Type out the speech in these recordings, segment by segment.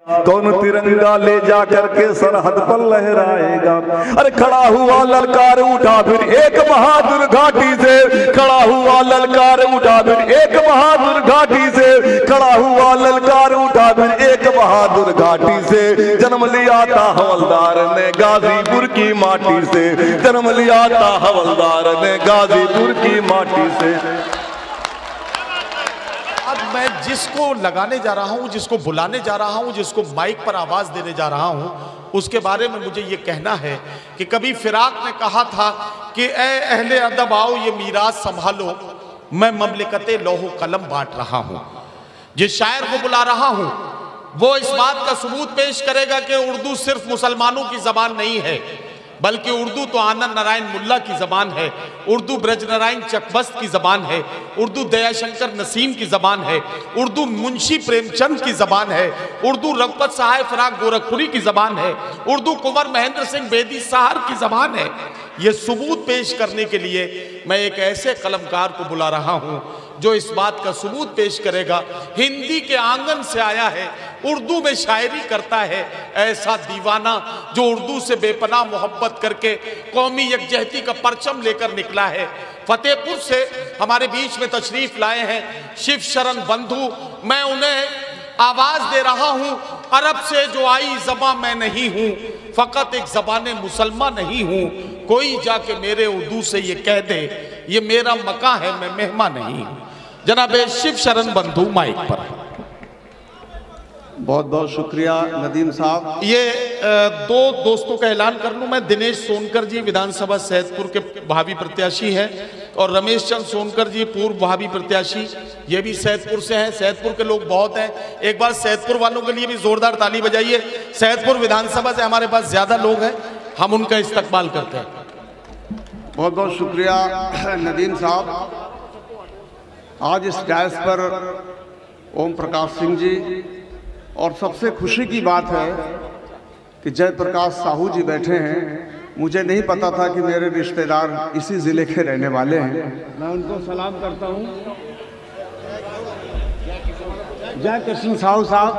कौन तिरंगा ले जा करके सरहद पर लहराएगा। अरे खड़ा हुआ ललकार उठा फिर एक बहादुर घाटी से, खड़ा हुआ ललकार उठा फिर एक बहादुर घाटी से, खड़ा हुआ ललकार उठा फिर एक बहादुर घाटी से। जन्म लिया था हवलदार ने गाजीपुर की माटी से, जन्म लिया था हवलदार ने गाजीपुर की माटी से। अब मैं जिसको लगाने जा रहा हूं, जिसको बुलाने जा रहा हूं, जिसको माइक पर आवाज देने जा रहा हूं, उसके बारे में मुझे ये कहना है कि कभी फिराक ने कहा था कि ए अहले अदब आओ ये मीरास संभालो, मैं ममलिकते लोहो कलम बांट रहा हूं। जिस शायर को बुला रहा हूं वो इस बात का सबूत पेश करेगा कि उर्दू सिर्फ मुसलमानों की जबान नहीं है, बल्कि उर्दू तो आनंद नारायण मुल्ला की जबान है, उर्दू ब्रज नारायण चकबस्त की जबान है, उर्दू दयाशंकर नसीम की जबान है, उर्दू मुंशी प्रेमचंद की जबान है, उर्दू रघुपत सहाय फराग गोरखपुरी की जबान है, उर्दू कुंवर महेंद्र सिंह बेदी सहार की जबान है। ये सबूत पेश करने के लिए मैं एक ऐसे कलमकार को बुला रहा हूं जो इस बात का सबूत पेश करेगा, हिंदी के आंगन से आया है, उर्दू में शायरी करता है, ऐसा दीवाना जो उर्दू से बेपनाह मोहब्बत करके कौमी यकजहती का परचम लेकर निकला है। फतेहपुर से हमारे बीच में तशरीफ लाए हैं शिव शरण बंधु। मैं उन्हें आवाज दे रहा हूं, अरब से जो आई ज़बां मैं नहीं हूं, फकत एक ज़बाने मुसलमान नहीं हूं, कोई जाके मेरे उर्दू से ये कह दे ये मेरा मकां है मैं मेहमान नहीं हूं। जनाब शिव शरण बंधु माइक पर। बहुत बहुत शुक्रिया नदीम साहब। ये दो दोस्तों का ऐलान कर लूं मैं, दिनेश सोनकर जी विधानसभा सैदपुर के भावी प्रत्याशी हैं और रमेश चंद सोनकर जी पूर्व भावी प्रत्याशी, ये भी सैदपुर से हैं। सैदपुर के लोग बहुत हैं, एक बार सैदपुर वालों के लिए भी जोरदार ताली बजाइए। सैदपुर विधानसभा से हमारे पास ज्यादा लोग हैं, हम उनका इस्तकबाल करते हैं। बहुत बहुत शुक्रिया नदीम साहब। आज इस डायस पर ओम प्रकाश सिंह जी, और सबसे खुशी की बात है कि जयप्रकाश साहू जी बैठे हैं। मुझे नहीं पता था कि मेरे रिश्तेदार इसी ज़िले के रहने वाले हैं। मैं उनको सलाम करता हूं। जय कृष्ण साहू साहब।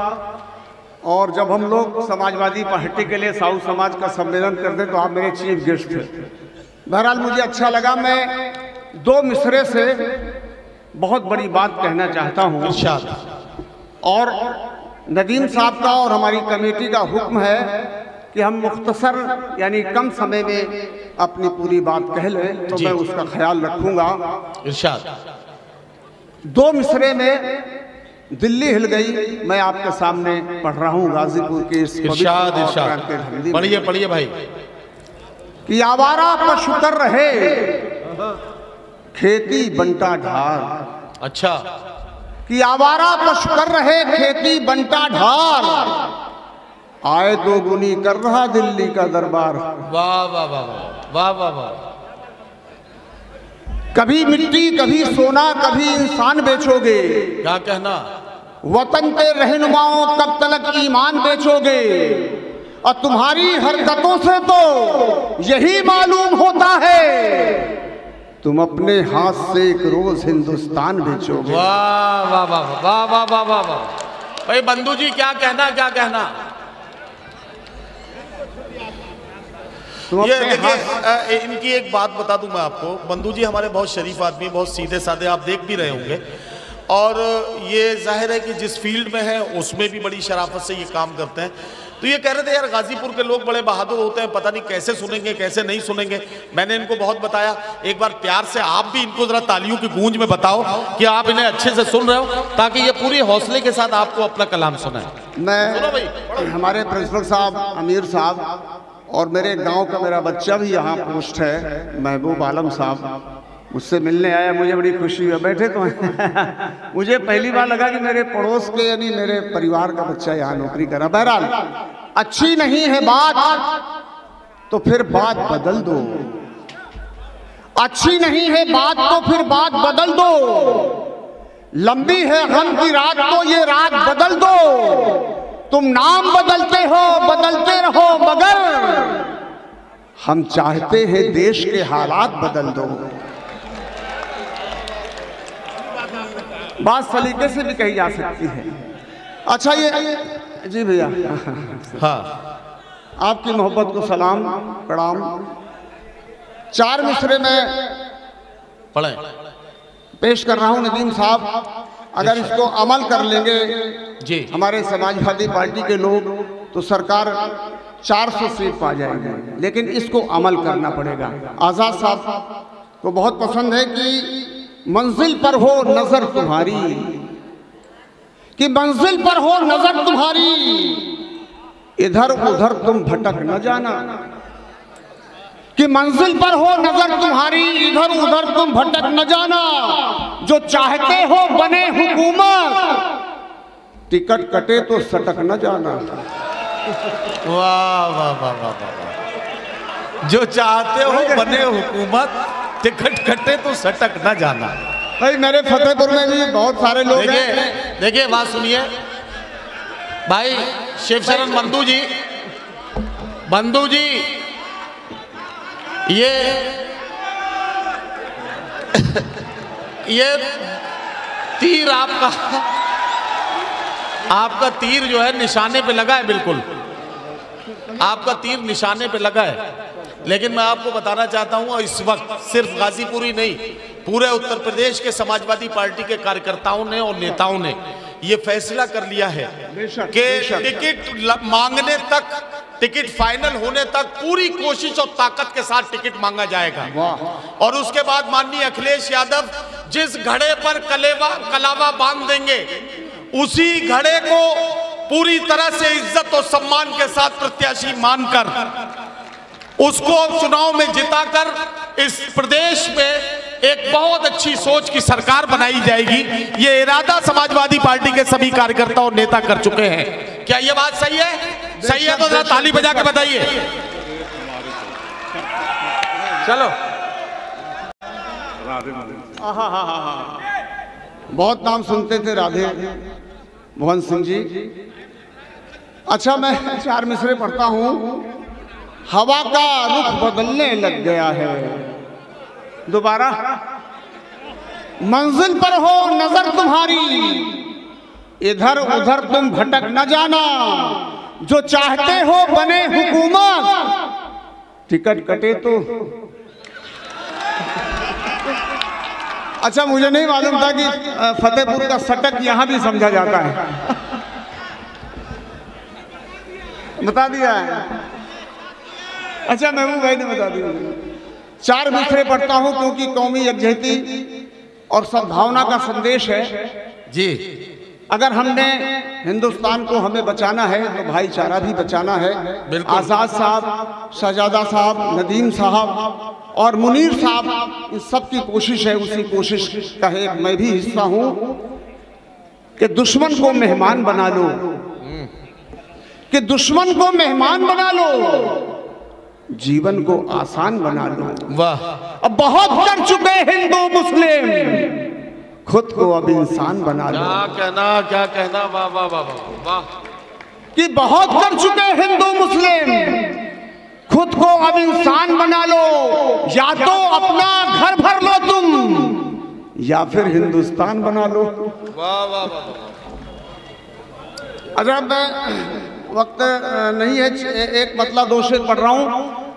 और जब हम लोग समाजवादी पार्टी के लिए साहू समाज का सम्मेलन करते तो आप मेरे चीफ गेस्ट थे। बहरहाल मुझे अच्छा लगा। मैं दो मिसरे से बहुत बड़ी बात कहना चाहता हूँ। और नदीम साहब का और हमारी कमेटी का हुक्म है कि हम मुख्तसर यानी कम समय में अपनी पूरी बात कह लें, तो मैं उसका ख्याल रखूंगा। इरशाद। दो मिसरे में दिल्ली हिल गई मैं आपके सामने पढ़ रहा हूँ गाजीपुर के इस इरशाद इरशाद पढ़िए पढ़िए भाई। कि आवारा पशु कर रहे खेती बंटा ढार। अच्छा। कि आवारा पशु कर रहे खेती बंटा ढार, आए दो गुनी कर रहा दिल्ली का दरबार। वाह वाह वाह वाह वाह वाह। कभी मिट्टी कभी सोना कभी इंसान बेचोगे, क्या कहना। वतन पे रहनुमाओं कब तलक ईमान बेचोगे, और तुम्हारी हरकतों से तो यही मालूम होता है तुम अपने हाथ से एक रोज हिंदुस्तान बेचोगे। वाह वाह वाह वाह वाह वाह वाह वाह। भाई बंधु जी क्या कहना क्या कहना। ये देखिए इनकी एक बात बता दूं मैं आपको, बंधु जी हमारे बहुत शरीफ आदमी, बहुत सीधे साधे, आप देख भी रहे होंगे, और ये जाहिर है कि जिस फील्ड में है उसमें भी बड़ी शराफत से ये काम करते हैं। तो ये कह रहे थे यार गाजीपुर के लोग बड़े बहादुर होते हैं, पता नहीं कैसे सुनेंगे कैसे नहीं सुनेंगे। मैंने इनको बहुत बताया, एक बार प्यार से आप भी इनको जरा तालियों की गूंज में बताओ कि आप इन्हें अच्छे से सुन रहे हो, ताकि ये पूरी हौसले के साथ आपको अपना कलाम सुनाए। मैं हमारे प्रिंसिपल साहब अमीर साहब और मेरे गांव का मेरा बच्चा भी यहाँ पोस्ट है, महबूब आलम साहब, मुझसे मिलने आया, मुझे बड़ी खुशी हुई। बैठे तो हैं मुझे पहली बार लगा कि मेरे पड़ोस के यानी मेरे परिवार का बच्चा यहाँ नौकरी कर रहा। बहरहाल अच्छी नहीं है बात तो फिर बात बदल दो, अच्छी नहीं है बात तो फिर बात बदल दो, लंबी है गम की रात तो ये रात बदल दो। तुम नाम बदलते हो बदलते रहो, मगर हम चाहते हैं देश के हालात बदल दो। बात सलीके से भी कही जा सकती है। अच्छा, ये जी भैया, हाँ आपकी मोहब्बत को सलाम प्रणाम। 4 मिसरे में पढ़े पेश कर रहा हूँ नदीम साहब। अगर इसको अमल कर लेंगे जी हमारे समाजवादी पार्टी के लोग तो सरकार 400 सीट पा जाएगी, लेकिन इसको अमल करना पड़ेगा। आज़ाद साहब को बहुत पसंद है कि मंजिल पर हो नजर तुम्हारी, कि मंजिल पर हो नजर तुम्हारी, इधर उधर तुम भटक न जाना, कि मंजिल पर हो नजर तुम्हारी, इधर उधर तुम भटक न जाना, जो चाहते हो बने हुकूमत, टिकट कटे तो सटक न जाना। वाह वाह वाह वाह वाह, जो चाहते हो बने हुकूमत, टिकट कटे तो सटक न जाना। भाई मेरे फतेहपुर में भी बहुत सारे लोग हैं। देखिए बात सुनिए भाई, शिव शरण बंधु जी ये तीर आपका तीर जो है निशाने पे लगा है, बिल्कुल आपका तीर निशाने पे लगा है। लेकिन मैं आपको बताना चाहता हूं, इस वक्त सिर्फ गाजीपुर ही नहीं, पूरे उत्तर प्रदेश के समाजवादी पार्टी के कार्यकर्ताओं ने और नेताओं ने ये फैसला कर लिया है कि टिकट मांगने तक, टिकट फाइनल होने तक पूरी कोशिश और ताकत के साथ टिकट मांगा जाएगा। और उसके बाद माननीय अखिलेश यादव जिस घड़े पर कलावा बांध देंगे, उसी घड़े को पूरी तरह से इज्जत और सम्मान के साथ प्रत्याशी मानकर उसको चुनाव में जिताकर इस प्रदेश में एक बहुत अच्छी सोच की सरकार बनाई जाएगी। ये इरादा समाजवादी पार्टी के सभी कार्यकर्ता और नेता कर चुके हैं। क्या ये बात सही है? सही है तो जरा ताली बजा के बताइए। चलो। बहुत नाम सुनते थे राधे मोहन सिंह जी। अच्छा, मैं 4 मिसरे पढ़ता हूँ। हवा का रुख बदलने लग गया है, दोबारा। मंजिल पर हो नजर तुम्हारी, इधर उधर तुम भटक न जाना, जो चाहते हो बने हुकूमत, टिकट कटे तो। अच्छा, मुझे नहीं मालूम था कि फतेहपुर का सटक यहां भी समझा जाता है। बता दिया है। अच्छा, महबूब भाई ने बता दिया। 4 मिसरे पढ़ता हूं क्योंकि कौमी यकजहती और सद्भावना का संदेश है जी। अगर हमने हिंदुस्तान को हमें बचाना है तो भाईचारा भी बचाना है। आज़ाद साहब, शहजादा साहब, नदीम साहब और मुनीर साहब, इन सब की कोशिश है। उसी कोशिश का एक मैं भी हिस्सा हूं कि दुश्मन को मेहमान बना लो, कि दुश्मन को मेहमान बना लो, जीवन को आसान बना लो। वाह। अब बहुत कर चुके हिंदू मुस्लिम, खुद को अब इंसान बना लो। क्या कहना, वाह वाह वाह वाह। कि बहुत कर चुके हिंदू मुस्लिम, खुद को अब इंसान बना लो, या तो अपना घर भर लो तुम, या फिर हिंदुस्तान बना लो। वाह वाह वाह। अच्छा, मैं वक्त नहीं है, एक मतला 2 शेर पढ़ रहा हूँ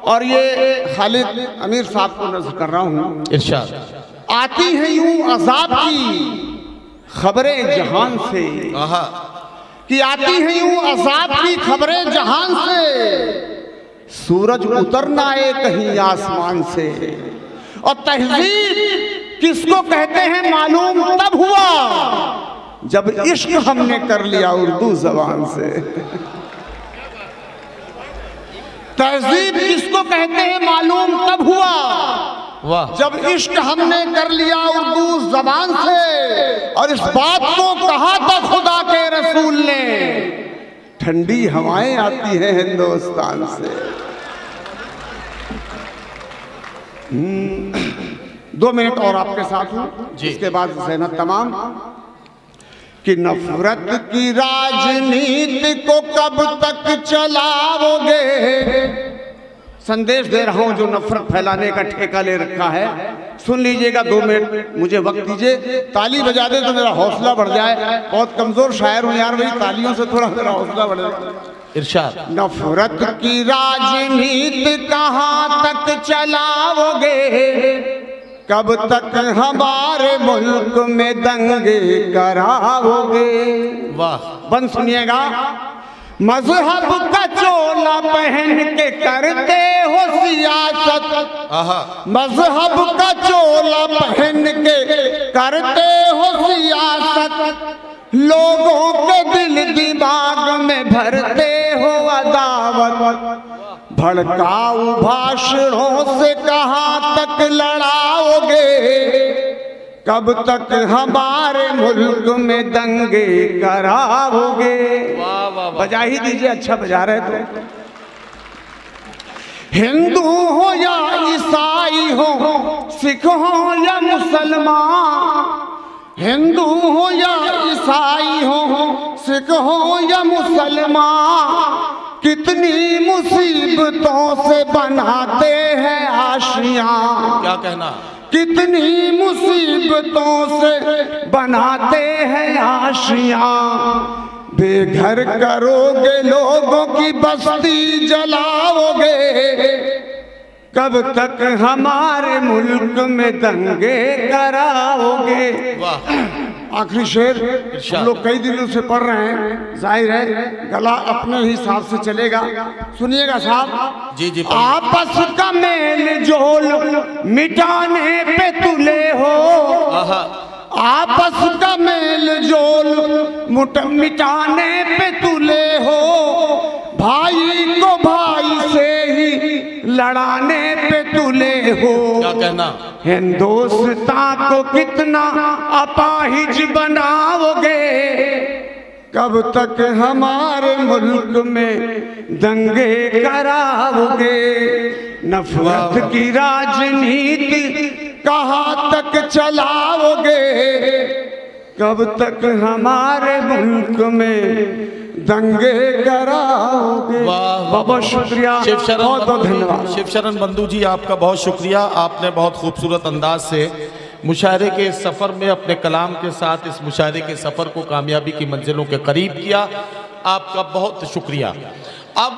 और ये खालिद अमीर साहब को नज़र कर रहा हूँ। इरशाद। आती है यूं अजाब की खबरें जहान से, कि आती है यूं अजाब की खबरें जहान से, सूरज उतरना है कहीं आसमान से। और तहजीब किसको कहते हैं मालूम तब हुआ जब इश्क हमने कर लिया उर्दू जबान से। तहजीब किसको कहते हैं मालूम तब हुआ, वाह, जब इश्क हमने कर लिया उर्दू जबान से। और इस बात को कहा था खुदा के रसूल ने, ठंडी हवाएं आती हैं हिंदुस्तान से। 2 मिनट और आपके साथ हूँ, इसके बाद ज़हमत तमाम। कि नफरत की राजनीति को कब तक चलाओगे, संदेश दे रहा हूं जो नफरत फैलाने का ठेका ले रखा है। सुन लीजिएगा, 2 मिनट मुझे वक्त दीजिए। ताली बजा दे तो मेरा हौसला बढ़ जाए। बहुत कमजोर शायर हूं यार, वही तालियों से थोड़ा मेरा हौसला बढ़ जाए। इरशाद। नफरत की राजनीति कहाँ तक चलाओगे, कब तक हमारे मुल्क में दंगे कराओगे। वाह। बंद सुनिएगा। मजहब का चोला पहन के करते हो सियासत, मजहब का चोला पहन के करते हो सियासत, लोगों के दिल दिमाग में भरते हो अदावत, भड़काऊ भाषणों से कहाँ तक लड़ाओगे, कब तक हमारे मुल्क में दंगे कराओगे। बजा ही दीजिए, अच्छा बजा रहे तो। हिंदू हो या ईसाई हो, सिख हो या मुसलमान, हिंदू हो या ईसाई हो, सिख हो या मुसलमान, कितनी मुसीबतों से बनाते हैं आशियां। क्या कहना? कितनी मुसीबतों से बनाते हैं आशियां, बेघर करोगे लोगों की बस्ती जलाओगे, कब तक हमारे मुल्क में दंगे कराओगे। आखिरी शेर हम लोग कई दिनों से पढ़ रहे हैं, जाहिर है गला अपने हिसाब से चलेगा। सुनिएगा साहब। जी जी। आपस का मेल जोल मिटाने पे तुले हो, आपस का मेल जोल मिटाने पे तुले हो, भाई को भाई से ही लड़ाने पे तुले हो। क्या कहना? हिंदुस्तान को कितना अपाहिज बनाओगे, कब तक हमारे मुल्क में दंगे कराओगे। नफरत की राजनीति कहाँ तक चलाओगे, कब तक हमारे मुल्क में दंगे कराओगे। बहुत बहुत शुक्रिया, बहुत बहुत धन्यवाद। शिव शरण बंधु जी, आपका बहुत शुक्रिया। आपने बहुत खूबसूरत अंदाज से मुशायरे के सफ़र में अपने कलाम के साथ इस मुशायरे के सफ़र को कामयाबी की मंजिलों के करीब किया। आपका बहुत शुक्रिया। अब